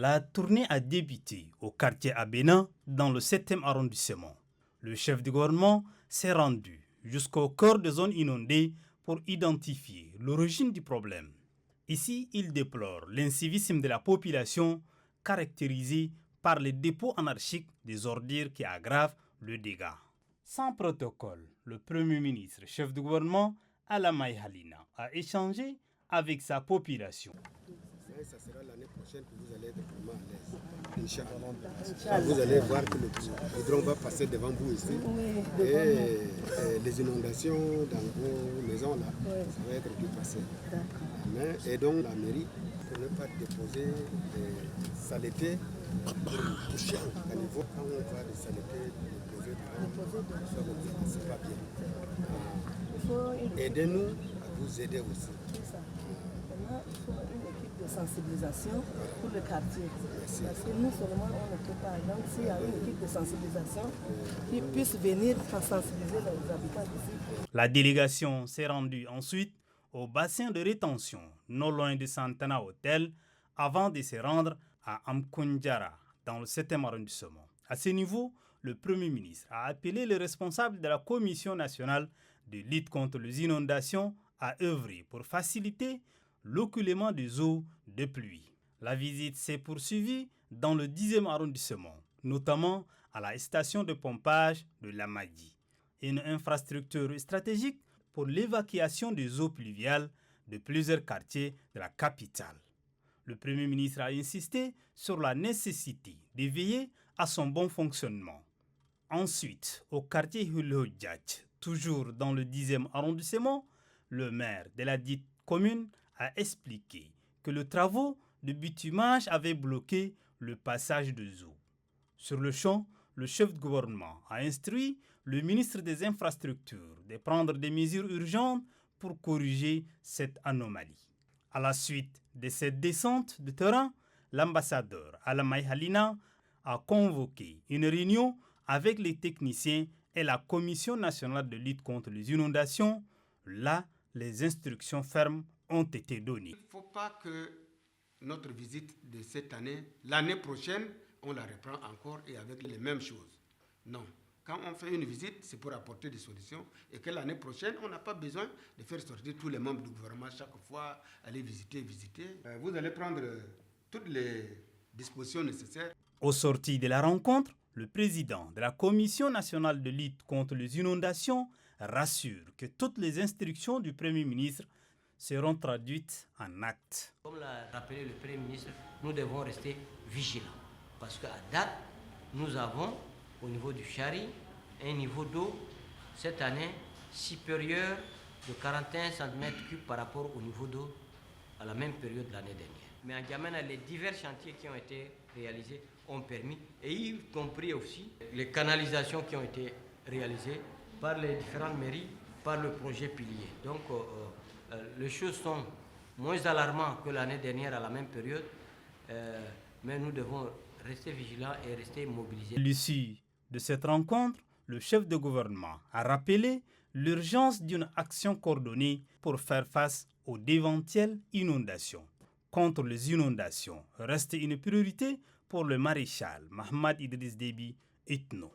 La tournée a débuté au quartier Abéna dans le 7e arrondissement. Le chef du gouvernement s'est rendu jusqu'au cœur des zones inondées pour identifier l'origine du problème. Ici, il déplore l'incivisme de la population caractérisée par les dépôts anarchiques des ordures qui aggravent le dégât. Sans protocole, le Premier ministre, chef du gouvernement, Alamai Halina, a échangé avec sa population. Ça sera l'année prochaine que vous allez être vraiment à l'aise. Inch'Allah. Vous allez voir que le goudron va passer devant vous ici. Et les inondations dans vos maisons là, ça va être du passé. Et donc la mairie, pour ne pas déposer des saletés, toucher à niveau, quand on voit des saletés déposées devant, c'est pas bien. Aidez-nous à vous aider aussi. Il faut une équipe de sensibilisation pour le quartier. Parce que nous seulement, on ne peut pas. Donc s'il y a une équipe de sensibilisation qui puisse venir sensibiliser les habitants d'ici. La délégation s'est rendue ensuite au bassin de rétention, non loin de Santana Hotel, avant de se rendre à Amkoundjara, dans le 7e arrondissement. À ce niveau, le Premier ministre a appelé les responsables de la Commission nationale de lutte contre les inondations à œuvrer pour faciliter l'écoulement des eaux de pluie. La visite s'est poursuivie dans le 10e arrondissement, notamment à la station de pompage de Lamadi, une infrastructure stratégique pour l'évacuation des eaux pluviales de plusieurs quartiers de la capitale. Le Premier ministre a insisté sur la nécessité de veiller à son bon fonctionnement. Ensuite, au quartier Hulhojjat, toujours dans le 10e arrondissement, le maire de la dite commune a expliqué que les travaux de bitumage avaient bloqué le passage des eaux. Sur le champ, le chef de gouvernement a instruit le ministre des Infrastructures de prendre des mesures urgentes pour corriger cette anomalie. À la suite de cette descente de terrain, l'ambassadeur Alamai Halina a convoqué une réunion avec les techniciens et la Commission nationale de lutte contre les inondations. Là, les instructions fermes ont été données. Il ne faut pas que notre visite de cette année, l'année prochaine, on la reprend encore et avec les mêmes choses. Non. Quand on fait une visite, c'est pour apporter des solutions et que l'année prochaine, on n'a pas besoin de faire sortir tous les membres du gouvernement chaque fois, aller visiter. Vous allez prendre toutes les dispositions nécessaires. Au sorti de la rencontre, le président de la Commission nationale de lutte contre les inondations rassure que toutes les instructions du Premier ministre seront traduites en actes. Comme l'a rappelé le Premier ministre, nous devons rester vigilants. Parce qu'à date, nous avons, au niveau du Chari, un niveau d'eau, cette année, supérieur de 41 cm3 par rapport au niveau d'eau à la même période de l'année dernière. Mais en Djamena, les divers chantiers qui ont été réalisés ont permis, et y compris aussi les canalisations qui ont été réalisées par les différentes mairies, par le projet Pilier. Donc, les choses sont moins alarmantes que l'année dernière à la même période, mais nous devons rester vigilants et rester mobilisés. À l'issue de cette rencontre, le chef de gouvernement a rappelé l'urgence d'une action coordonnée pour faire face aux d'éventuelles inondations. Contre les inondations reste une priorité pour le maréchal Mahamad Idriss Déby Itno.